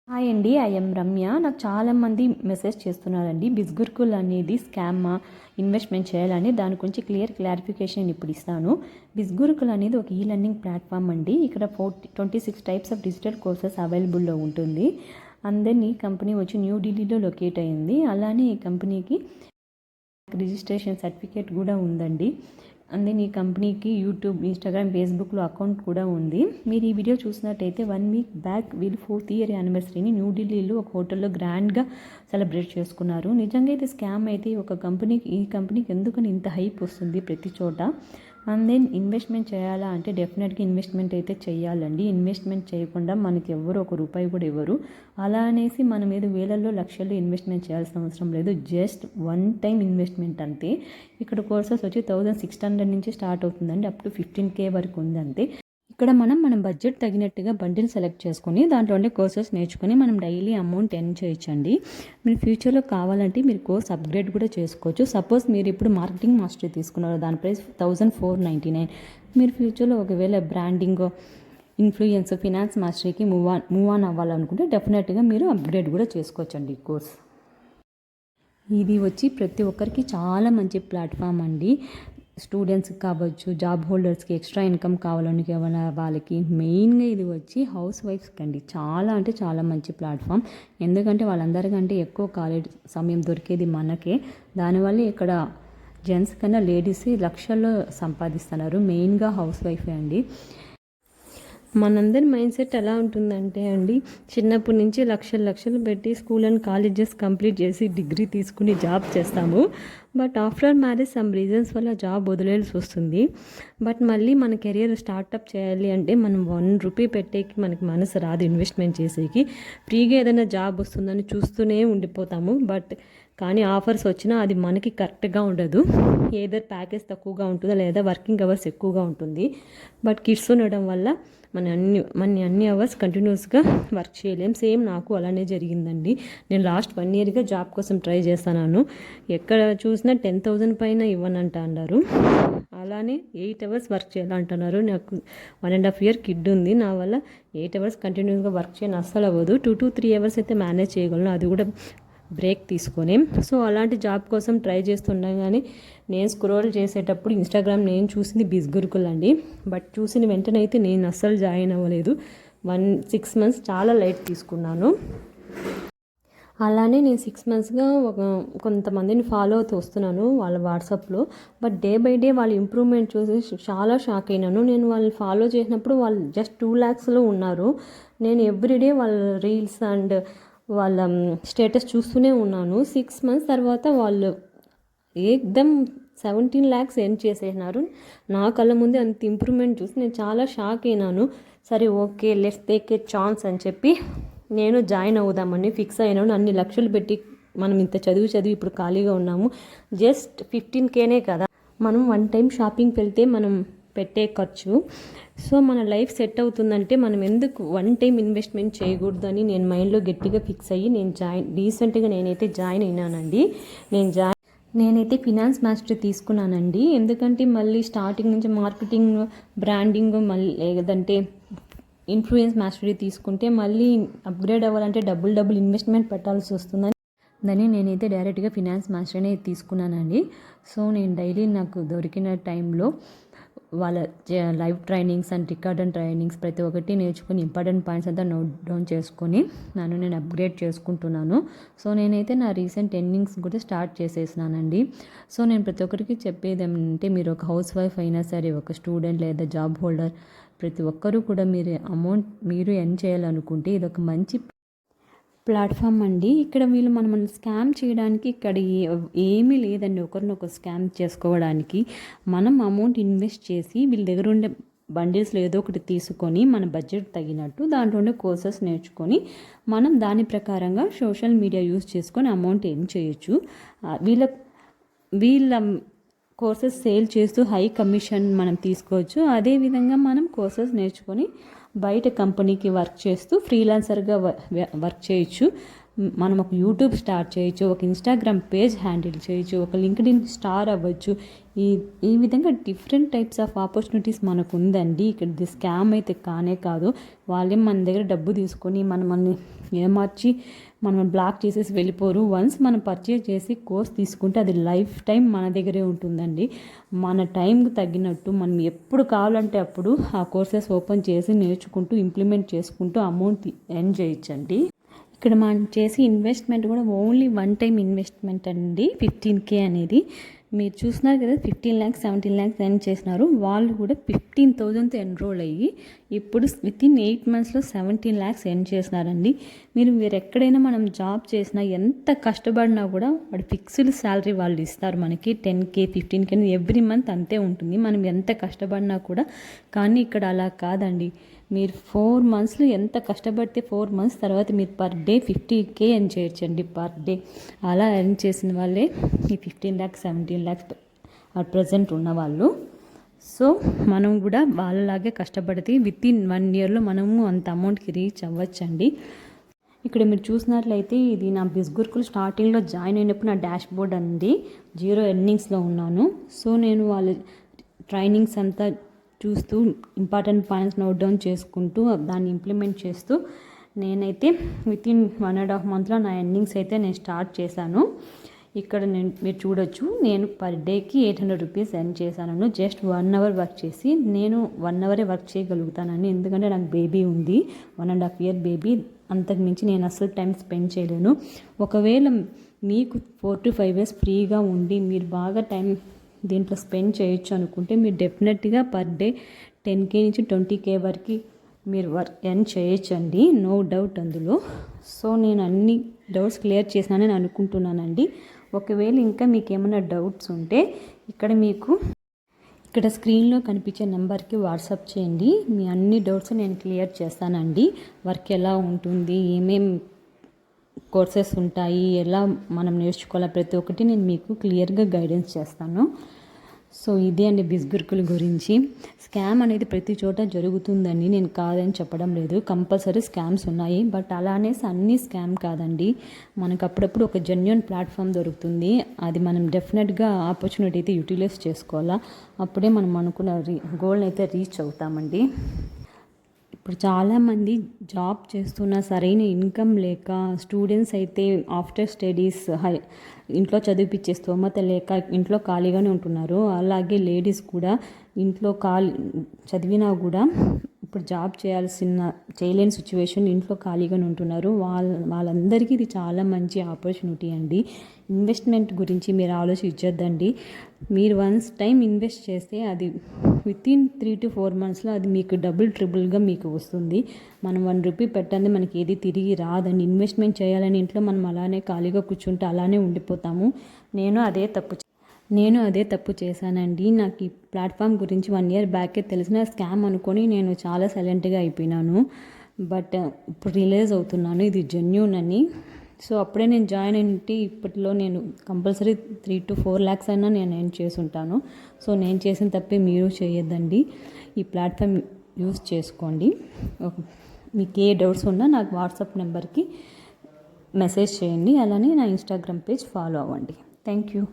Hi అండి, I'm Ramya. నాకు చాలామంది మెసేజ్ చేస్తున్నారండి, బిస్గురుకుల్ అనేది స్కామా, ఇన్వెస్ట్మెంట్ చేయాలని. దాని గురించి క్లారిఫికేషన్ ఇప్పుడు ఇస్తాను. బిస్గురుకుల్ అనేది ఒక ఈ లెర్నింగ్ ప్లాట్ఫామ్ అండి. ఇక్కడ 26 టైప్స్ ఆఫ్ డిజిటల్ కోర్సెస్ అవైలబుల్లో ఉంటుంది. అందరినీ కంపెనీ వచ్చి న్యూ ఢిల్లీలో లొకేట్ అయింది. అలానే ఈ కంపెనీకి రిజిస్ట్రేషన్ సర్టిఫికేట్ కూడా ఉందండి. అందుకే ఈ కంపెనీకి యూట్యూబ్, ఇన్స్టాగ్రామ్, ఫేస్బుక్లో అకౌంట్ కూడా ఉంది. మీరు ఈ వీడియో చూసినట్టయితే 1 వీక్ బ్యాక్ వీళ్ళు 4th ఇయర్ యానివర్సరీని న్యూఢిల్లీలో ఒక హోటల్లో గ్రాండ్గా సెలబ్రేట్ చేసుకున్నారు. నిజంగా అయితే స్కామ్ అయితే ఈ కంపెనీకి ఎందుకని ఇంత హైప్ వస్తుంది ప్రతి చోట. అండ్ దెన్ ఇన్వెస్ట్మెంట్ చేయాలా అంటే డెఫినెట్గా ఇన్వెస్ట్మెంట్ అయితే చేయాలండి. ఇన్వెస్ట్మెంట్ చేయకుండా మనకి ఎవరు ఒక రూపాయి కూడా ఇవ్వరు. అలా అనేసి మనం ఏదో వేలల్లో లక్షల్లో ఇన్వెస్ట్మెంట్ చేయాల్సిన అవసరం లేదు. జస్ట్ 1 టైం ఇన్వెస్ట్మెంట్ అంతే. ఇక్కడ కోర్సెస్ వచ్చి 1600 నుంచి స్టార్ట్ అవుతుందండి, అప్ టు 15K వరకు ఉంది అంతే. ఇక్కడ మనం బడ్జెట్ తగినట్టుగా బండిల్ సెలెక్ట్ చేసుకొని దాంట్లో ఉండే కోర్సెస్ నేర్చుకొని మనం డైలీ అమౌంట్ ఎర్న్ చేయొచ్చండి. మీరు ఫ్యూచర్లో కావాలంటే మీరు కోర్స్ అప్గ్రేడ్ కూడా చేసుకోవచ్చు. సపోజ్ మీరు ఇప్పుడు మార్కెటింగ్ మాస్టరీ తీసుకున్నారు, దాని ప్రైస్ 1499. మీరు ఫ్యూచర్లో ఒకవేళ బ్రాండింగ్, ఇన్ఫ్లుయెన్స్, ఫినాన్స్ మాస్టరీకి మూవ్ ఆన్ అవ్వాలనుకుంటే డెఫినెట్గా మీరు అప్గ్రేడ్ కూడా చేసుకోవచ్చండి ఈ కోర్స్. ఇది వచ్చి ప్రతి ఒక్కరికి చాలా మంచి ప్లాట్ఫామ్ అండి. స్టూడెంట్స్కి కావచ్చు, జాబ్ హోల్డర్స్కి, ఎక్స్ట్రా ఇన్కమ్ కావాలనుకునే వాళ్ళకి మెయిన్గా ఇది వచ్చి హౌస్ వైఫ్స్కి అండి. చాలా అంటే చాలా మంచి ప్లాట్ఫామ్. ఎందుకంటే వాళ్ళందరికంటే ఎక్కువ కాలేజ్ సమయం దొరికేది మనకే. దానివల్ల ఇక్కడ జెంట్స్ కన్నా లేడీస్ లక్షల్లో సంపాదిస్తున్నారు. మెయిన్గా హౌస్ వైఫే అండి. మనందరి మైండ్ సెట్ ఎలా ఉంటుందంటే అండి, చిన్నప్పటి నుంచి లక్షలు పెట్టి స్కూల్ అండ్ కాలేజెస్ కంప్లీట్ చేసి డిగ్రీ తీసుకుని జాబ్ చేస్తాము. But after marriage some reasons వల్ల జాబ్ వదిలేయాల్సి వస్తుంది. బట్ మళ్ళీ మన కెరియర్ స్టార్టప్ చేయాలి అంటే మనం 1 రూపీ పెట్టేకి మనకి మనసు రాదు. ఇన్వెస్ట్మెంట్ చేసేకి ఫ్రీగా ఏదైనా జాబ్ వస్తుందని చూస్తూనే ఉండిపోతాము. కానీ ఆఫర్స్ వచ్చినా అది మనకి కరెక్ట్గా ఉండదు. ఏదర్ ప్యాకేజ్ తక్కువగా ఉంటుందా లేదా వర్కింగ్ అవర్స్ ఎక్కువగా ఉంటుంది. బట్ కిడ్స్ ఉండడం వల్ల మన అన్ని అవర్స్ కంటిన్యూస్గా వర్క్ చేయలేం. సేమ్ నాకు అలానే జరిగిందండి. నేను లాస్ట్ 1 ఇయర్గా జాబ్ కోసం ట్రై చేస్తున్నాను. ఎక్కడ చూసినా 10,000 పైన ఇవ్వనంట అన్నారు. అలానే 8 అవర్స్ వర్క్ చేయాలంటున్నారు. నాకు 1.5 ఇయర్ కిడ్ ఉంది. నా వల్ల 8 అవర్స్ కంటిన్యూస్గా వర్క్ చేయని అస్సలు అవ్వదు. 2 to 3 అవర్స్ అయితే మేనేజ్ చేయగలను, అది కూడా బ్రేక్ తీసుకొని. సో అలాంటి జాబ్ కోసం ట్రై చేస్తుండగానే నేను స్క్రోల్ చేసేటప్పుడు ఇన్స్టాగ్రామ్ నేను చూసింది బిస్గురుకుల్ అండి. బట్ చూసిన వెంటనే అయితే నేను అస్సలు జాయిన్ అవ్వలేదు. 6 months చాలా లైట్ తీసుకున్నాను. అలానే నేను 6 monthsగా కొంతమందిని ఫాలో అవుతూ వస్తున్నాను వాళ్ళ వాట్సాప్లో. బట్ డే బై డే వాళ్ళ ఇంప్రూవ్మెంట్ చూసి చాలా షాక్ అయినాను. నేను వాళ్ళని ఫాలో చేసినప్పుడు వాళ్ళు జస్ట్ 2 lakhsలో ఉన్నారు. నేను ఎవ్రీడే వాళ్ళ రీల్స్ అండ్ వాళ్ళ స్టేటస్ చూస్తూనే ఉన్నాను. 6 months తర్వాత వాళ్ళు ఏకదమ్ 17 lakhs ఎర్న్ చేసేసినారు. నా కళ్ళ ముందే అంత ఇంప్రూవ్మెంట్ చూసి నేను చాలా షాక్ అయినాను. సరే okay, let's take a chance అని చెప్పి నేను జాయిన్ అవుదామని ఫిక్స్ అయినాను. అన్ని లక్షలు పెట్టి మనం ఇంత చదివి ఇప్పుడు ఖాళీగా ఉన్నాము. జస్ట్ 15Kనే కదా, మనం 1 time షాపింగ్కి వెళ్తే మనం పెట్టే ఖర్చు. సో మన లైఫ్ సెట్ అవుతుందంటే మనం ఎందుకు 1 time ఇన్వెస్ట్మెంట్ చేయకూడదు అని నేను మైండ్లో గట్టిగా ఫిక్స్ అయ్యి రీసెంట్గా నేనైతే జాయిన్ అయినానండి. నేనైతే ఫినాన్స్ మాస్టరీ తీసుకున్నానండి. ఎందుకంటే మళ్ళీ స్టార్టింగ్ నుంచి మార్కెటింగ్, బ్రాండింగ్, మళ్ళీ లేదంటే ఇన్ఫ్లుయెన్స్ మాస్టరీ తీసుకుంటే మళ్ళీ అప్గ్రేడ్ అవ్వాలంటే డబుల్ ఇన్వెస్ట్మెంట్ పెట్టాల్సి వస్తుందని నేనైతే డైరెక్ట్గా ఫినాన్స్ మాస్టరీనే తీసుకున్నానండి. సో నేను డైలీ నాకు దొరికిన టైంలో వాళ్ళ live trainings and recorded trainings ప్రతి ఒక్కటి నేర్చుకుని ఇంపార్టెంట్ పాయింట్స్ అంతా నోట్ డౌన్ చేసుకొని నేను అప్గ్రేడ్ చేసుకుంటున్నాను. సో నేనైతే నా రీసెంట్ ఎర్నింగ్స్ కూడా స్టార్ట్ చేసేసినానండి. సో నేను ప్రతి ఒక్కరికి చెప్పేది ఏమంటే, మీరు ఒక హౌస్ వైఫ్ అయినా సరే, ఒక స్టూడెంట్ లేదా జాబ్ హోల్డర్, ప్రతి ఒక్కరూ కూడా మీరు ఎర్న్ చేయాలనుకుంటే ఇది ఒక మంచి ప్లాట్ఫామ్ అండి. ఇక్కడ వీళ్ళు మనల్ని స్కామ్ చేయడానికి ఇక్కడ ఏమీ లేదండి. ఒకరినొకరు స్కామ్ చేసుకోవడానికి మనం అమౌంట్ ఇన్వెస్ట్ చేసి వీళ్ళ దగ్గర ఉండే బండిల్స్లో ఏదో ఒకటి తీసుకొని మన బడ్జెట్ తగినట్టు దాంట్లో ఉండే కోర్సెస్ నేర్చుకొని మనం దాని ప్రకారంగా సోషల్ మీడియా యూజ్ చేసుకొని అమౌంట్ ఎర్న్ చేయొచ్చు. వీళ్ళ కోర్సెస్ సేల్ చేస్తూ హై కమిషన్ మనం తీసుకోవచ్చు. అదేవిధంగా మనం కోర్సెస్ నేర్చుకొని బయట కంపెనీకి వర్క్ చేస్తూ ఫ్రీలాన్సర్గా వర్క్ చేయొచ్చు. మనం ఒక యూట్యూబ్ స్టార్ట్ చేయొచ్చు, ఒక ఇన్స్టాగ్రామ్ పేజ్ హ్యాండిల్ చేయొచ్చు, ఒక లింక్డ్ఇన్ స్టార్ అవ్వచ్చు. ఈ విధంగా డిఫరెంట్ టైప్స్ ఆఫ్ ఆపర్చునిటీస్ మనకు ఉందండి. ఇక్కడ ఇది స్కామ్ అయితే కానే కాదు. వాళ్ళే మన దగ్గర డబ్బు తీసుకొని మనల్ని ఏమార్చి మనం బ్లాక్ చేసేసి వెళ్ళిపోరు. వన్స్ మనం పర్చేజ్ చేసి కోర్స్ తీసుకుంటే అది లైఫ్ టైం మన దగ్గరే ఉంటుందండి. మన టైంకి తగ్గినట్టు మనం ఎప్పుడు కావాలంటే అప్పుడు ఆ కోర్సెస్ ఓపెన్ చేసి నేర్చుకుంటూ ఇంప్లిమెంట్ చేసుకుంటూ అమౌంట్ ఎర్న్ చేయొచ్చండి. ఇక్కడ మనం చేసి ఇన్వెస్ట్మెంట్ కూడా ఓన్లీ వన్ టైం ఇన్వెస్ట్మెంట్ అండి. 15K అనేది మీరు చూస్తున్నారు కదా, 15 lakhs 17 lakhs ఎర్న్ చేసినారు. వాళ్ళు కూడా 15,000తో ఎన్రోల్ అయ్యి ఇప్పుడు వితిన్ 8 monthsలో 17 lakhs ఎర్న్ చేసినారండి. మీరు ఎక్కడైనా మనం జాబ్ చేసినా ఎంత కష్టపడినా కూడా వాడు ఫిక్స్డ్ శాలరీ వాళ్ళు ఇస్తారు మనకి. 10K 15K ఎవ్రీ మంత్ అంతే ఉంటుంది, మనం ఎంత కష్టపడినా కూడా. కానీ ఇక్కడ అలా కాదండి. మీరు 4 monthsలో ఎంత కష్టపడితే 4 months తర్వాత మీరు పర్ డే 50K ఎర్న్ చేయొచ్చండి పర్ డే. అలా ఎర్న్ చేసిన వాళ్ళే ఈ 15 lakhs 17 lakhs అట్ ప్రజెంట్ ఉన్నవాళ్ళు. సో మనం కూడా వాళ్ళలాగే కష్టపడితే వితిన్ 1 yearలో మనము అంత అమౌంట్కి రీచ్ అవ్వచ్చండి. ఇక్కడ మీరు చూసినట్లయితే ఇది నా బిస్గురుకులు స్టార్టింగ్లో జాయిన్ అయినప్పుడు నా డాష్ బోర్డ్ అండి. 0 earningsలో ఉన్నాను. సో నేను వాళ్ళ ట్రైనింగ్స్ అంతా చూస్తూ ఇంపార్టెంట్ పాయింట్స్ నోట్ డౌన్ చేసుకుంటూ దాన్ని ఇంప్లిమెంట్ చేస్తూ నేనైతే వితిన్ 1.5 monthలో నా ఎర్నింగ్స్ అయితే నేను స్టార్ట్ చేశాను. ఇక్కడ మీరు చూడొచ్చు, నేను పర్ డేకి 800 రూపీస్ ఎర్న్ చేశాను. జస్ట్ 1 hour వర్క్ చేసి. నేను 1 hour వర్క్ చేయగలుగుతానండి, ఎందుకంటే నాకు బేబీ ఉంది, 1.5 year బేబీ. అంతకు మించి నేను అసలు టైం స్పెండ్ చేయలేను. ఒకవేళ మీకు 4 to 5 years ఫ్రీగా ఉండి మీరు బాగా టైం దీంట్లో స్పెండ్ చేయొచ్చు అనుకుంటే మీరు డెఫినెట్గా పర్ డే 10K నుంచి 20K వరకు మీరు ఎర్న్ చేయొచ్చండి, నో డౌట్ అందులో. సో నేను అన్ని డౌట్స్ క్లియర్ చేసినానని అనుకుంటున్నానండి. ఒకవేళ ఇంకా మీకు ఏమైనా డౌట్స్ ఉంటే ఇక్కడ స్క్రీన్లో కనిపించే నెంబర్కి వాట్సాప్ చేయండి. మీ అన్ని డౌట్స్ నేను క్లియర్ చేస్తానండి. వర్క్ ఎలా ఉంటుంది, ఏమేం కోర్సెస్ ఉంటాయి, ఎలా మనం నేర్చుకోవాలా, ప్రతి ఒక్కటి నేను మీకు క్లియర్గా గైడెన్స్ చేస్తాను. సో ఇదే అండి బిస్గురుకుల గురించి. స్కామ్ అనేది ప్రతి చోట జరుగుతుందండి, నేను కాదని చెప్పడం లేదు. కంపల్సరీ స్కామ్స్ ఉన్నాయి, బట్ అలానే అన్నీ స్కామ్ కాదండి. మనకు అప్పుడప్పుడు ఒక జెన్యూన్ ప్లాట్ఫామ్ దొరుకుతుంది, అది మనం డెఫినెట్గా ఆపర్చునిటీ అయితే యూటిలైజ్ చేసుకోవాలా. అప్పుడే మనం అనుకున్న గోల్ని అయితే రీచ్ అవుతామండి. ఇప్పుడు చాలామంది జాబ్ చేస్తున్న సరైన ఇన్కమ్ లేక, స్టూడెంట్స్ అయితే ఆఫ్టర్ స్టడీస్ ఇంట్లో చదివిపించే స్తోమత లేక ఇంట్లో ఖాళీగానే ఉంటున్నారు. అలాగే లేడీస్ కూడా ఇంట్లో చదివినా కూడా ఇప్పుడు జాబ్ చేయలేని సిచ్యువేషన్, ఇంట్లో ఖాళీగానే ఉంటున్నారు. వాళ్ళందరికీ ఇది చాలా మంచి ఆపర్చునిటీ అండి. ఇన్వెస్ట్మెంట్ గురించి మీరు ఆలోచించొద్దండి. మీరు వన్స్ టైం ఇన్వెస్ట్ చేస్తే అది వితిన్ 3 to 4 monthsలో అది మీకు డబుల్ ట్రిపుల్గా మీకు వస్తుంది. మనం 1 రూపీ పెట్టండి మనకి ఏది తిరిగి రాదండి. ఇన్వెస్ట్మెంట్ చేయాలని ఇంట్లో మనం అలానే ఖాళీగా కూర్చుంటే అలానే ఉండిపోతాము. నేను అదే తప్పు చేశానండి. నాకు ఈ ప్లాట్ఫామ్ గురించి 1 year బ్యాకే తెలిసిన స్కామ్ అనుకొని నేను చాలా సైలెంట్గా అయిపోయినాను. బట్ ఇప్పుడు రియలైజ్ అవుతున్నాను ఇది జెన్యూన్ అని. సో అప్పుడే నేను జాయిన్ అయింటే ఇప్పట్లో నేను కంపల్సరీ 3 to 4 lakhs అయినా నేను ఎర్న్ చేసి ఉంటాను. సో నేను చేసిన తప్పే మీరు చేయొద్దండి. ఈ ప్లాట్ఫామ్ యూస్ చేసుకోండి. మీకు ఏ డౌట్స్ ఉన్నా నాకు వాట్సాప్ నెంబర్కి మెసేజ్ చేయండి. అలానే నా ఇన్స్టాగ్రామ్ పేజ్ ఫాలో అవ్వండి. Thank you.